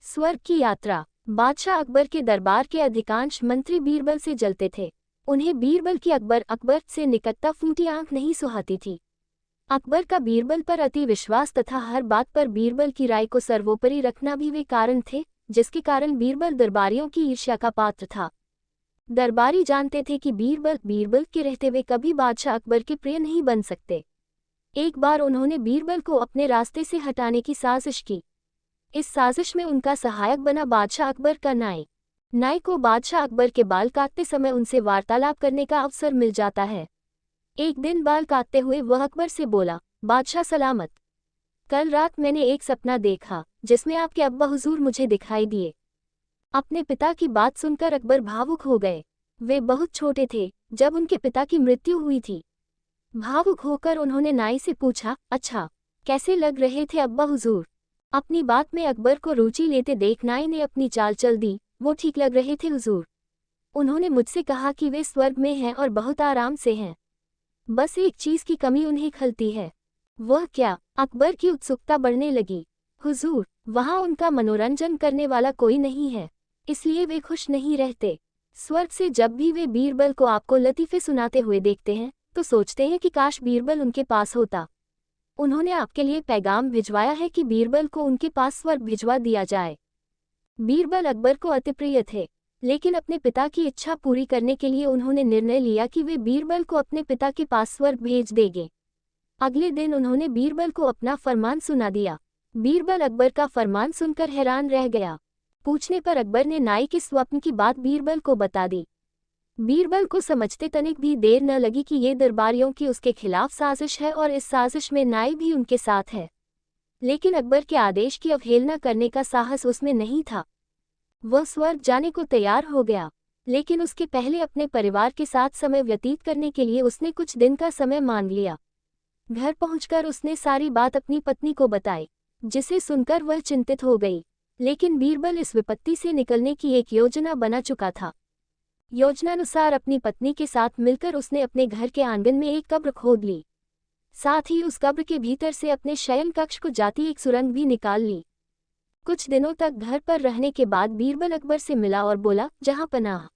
स्वर्ग की यात्रा। बादशाह अकबर के दरबार के अधिकांश मंत्री बीरबल से जलते थे। उन्हें बीरबल की अकबर से निकटता फूटी आंख नहीं सुहाती थी। अकबर का बीरबल पर अति विश्वास तथा हर बात पर बीरबल की राय को सर्वोपरि रखना भी वे कारण थे, जिसके कारण बीरबल दरबारियों की ईर्ष्या का पात्र था। दरबारी जानते थे कि बीरबल के रहते हुए कभी बादशाह अकबर के प्रिय नहीं बन सकते। एक बार उन्होंने बीरबल को अपने रास्ते से हटाने की साजिश की। इस साजिश में उनका सहायक बना बादशाह अकबर का नाई। नाई को बादशाह अकबर के बाल काटते समय उनसे वार्तालाप करने का अवसर मिल जाता है। एक दिन बाल काटते हुए वह अकबर से बोला, बादशाह सलामत। कल रात मैंने एक सपना देखा जिसमें आपके अब्बा हुजूर मुझे दिखाई दिए। अपने पिता की बात सुनकर अकबर भावुक हो गए। वे बहुत छोटे थे जब उनके पिता की मृत्यु हुई थी। भावुक होकर उन्होंने नाई से पूछा, अच्छा, कैसे लग रहे थे अब्बा हुजूर? अपनी बात में अकबर को रुचि लेते देख नाई ने अपनी चाल चल दी, वो ठीक लग रहे थे हुजूर। उन्होंने मुझसे कहा कि वे स्वर्ग में हैं और बहुत आराम से हैं। बस एक चीज की कमी उन्हें खलती है। वह क्या? अकबर की उत्सुकता बढ़ने लगी। हुजूर, वहां उनका मनोरंजन करने वाला कोई नहीं है, इसलिए वे खुश नहीं रहते। स्वर्ग से जब भी वे बीरबल को आपको लतीफे सुनाते हुए देखते हैं तो सोचते हैं कि काश बीरबल उनके पास होता। उन्होंने आपके लिए पैगाम भिजवाया है कि बीरबल को उनके पास स्वर्ग भिजवा दिया जाए। बीरबल अकबर को अति प्रिय थे, लेकिन अपने पिता की इच्छा पूरी करने के लिए उन्होंने निर्णय लिया कि वे बीरबल को अपने पिता के पास स्वर्ग भेज देंगे। अगले दिन उन्होंने बीरबल को अपना फरमान सुना दिया। बीरबल अकबर का फरमान सुनकर हैरान रह गया। पूछने पर अकबर ने नाई के स्वप्न की बात बीरबल को बता दी। बीरबल को समझते तनिक भी देर न लगी कि ये दरबारियों की उसके खिलाफ साजिश है और इस साजिश में नाई भी उनके साथ है। लेकिन अकबर के आदेश की अवहेलना करने का साहस उसमें नहीं था। वह स्वर्ग जाने को तैयार हो गया, लेकिन उसके पहले अपने परिवार के साथ समय व्यतीत करने के लिए उसने कुछ दिन का समय मांग लिया। घर पहुंचकर उसने सारी बात अपनी पत्नी को बताई, जिसे सुनकर वह चिंतित हो गई। लेकिन बीरबल इस विपत्ति से निकलने की एक योजना बना चुका था। योजनानुसार अपनी पत्नी के साथ मिलकर उसने अपने घर के आंगन में एक कब्र खोद ली। साथ ही उस कब्र के भीतर से अपने शयन कक्ष को जाती एक सुरंग भी निकाल ली। कुछ दिनों तक घर पर रहने के बाद बीरबल अकबर से मिला और बोला, जहां पनाह,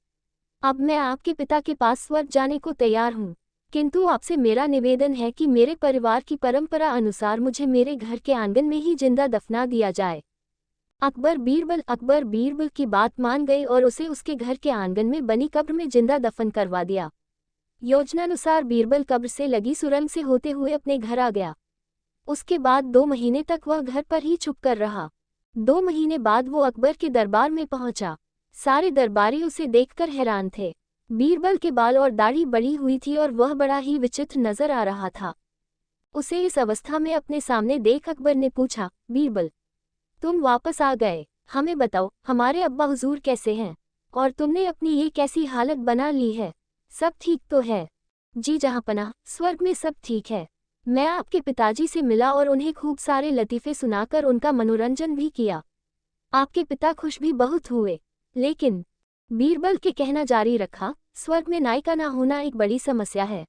अब मैं आपके पिता के पास स्वर्ग जाने को तैयार हूं, किंतु आपसे मेरा निवेदन है कि मेरे परिवार की परंपरा अनुसार मुझे मेरे घर के आंगन में ही जिंदा दफना दिया जाए। अकबर बीरबल की बात मान गए और उसे उसके घर के आंगन में बनी कब्र में जिंदा दफन करवा दिया। योजनानुसार बीरबल कब्र से लगी सुरंग से होते हुए अपने घर आ गया। उसके बाद 2 महीने तक वह घर पर ही छुपकर रहा। 2 महीने बाद वो अकबर के दरबार में पहुंचा। सारे दरबारी उसे देखकर हैरान थे। बीरबल के बाल और दाढ़ी बड़ी हुई थी और वह बड़ा ही विचित्र नजर आ रहा था। उसे इस अवस्था में अपने सामने देख अकबर ने पूछा, बीरबल, तुम वापस आ गए, हमें बताओ हमारे अब्बा हुजूर कैसे हैं और तुमने अपनी ये कैसी हालत बना ली है? सब ठीक तो है? जी जहांपनाह, स्वर्ग में सब ठीक है। मैं आपके पिताजी से मिला और उन्हें खूब सारे लतीफ़े सुनाकर उनका मनोरंजन भी किया। आपके पिता खुश भी बहुत हुए। लेकिन बीरबल के कहना जारी रखा, स्वर्ग में नाई का ना होना एक बड़ी समस्या है,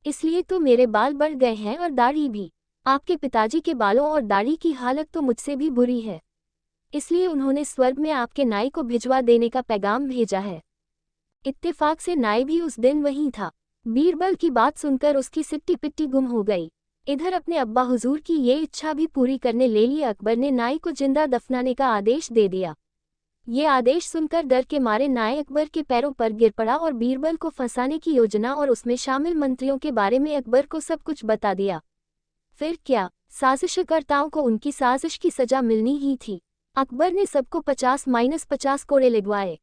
इसलिए तो मेरे बाल बढ़ गए हैं और दाढ़ी भी। आपके पिताजी के बालों और दाढ़ी की हालत तो मुझसे भी बुरी है, इसलिए उन्होंने स्वर्ग में आपके नाई को भिजवा देने का पैगाम भेजा है। इत्तेफाक से नाई भी उस दिन वहीं था। बीरबल की बात सुनकर उसकी सिट्टी पिट्टी गुम हो गई। इधर अपने अब्बा हुजूर की ये इच्छा भी पूरी करने ले लिए अकबर ने नाई को जिंदा दफनाने का आदेश दे दिया। ये आदेश सुनकर डर के मारे नाई अकबर के पैरों पर गिर पड़ा और बीरबल को फंसाने की योजना और उसमें शामिल मंत्रियों के बारे में अकबर को सब कुछ बता दिया। फिर क्या, साजिशकर्ताओं को उनकी साजिश की सजा मिलनी ही थी। अकबर ने सबको 50-50 कोड़े लगवाए।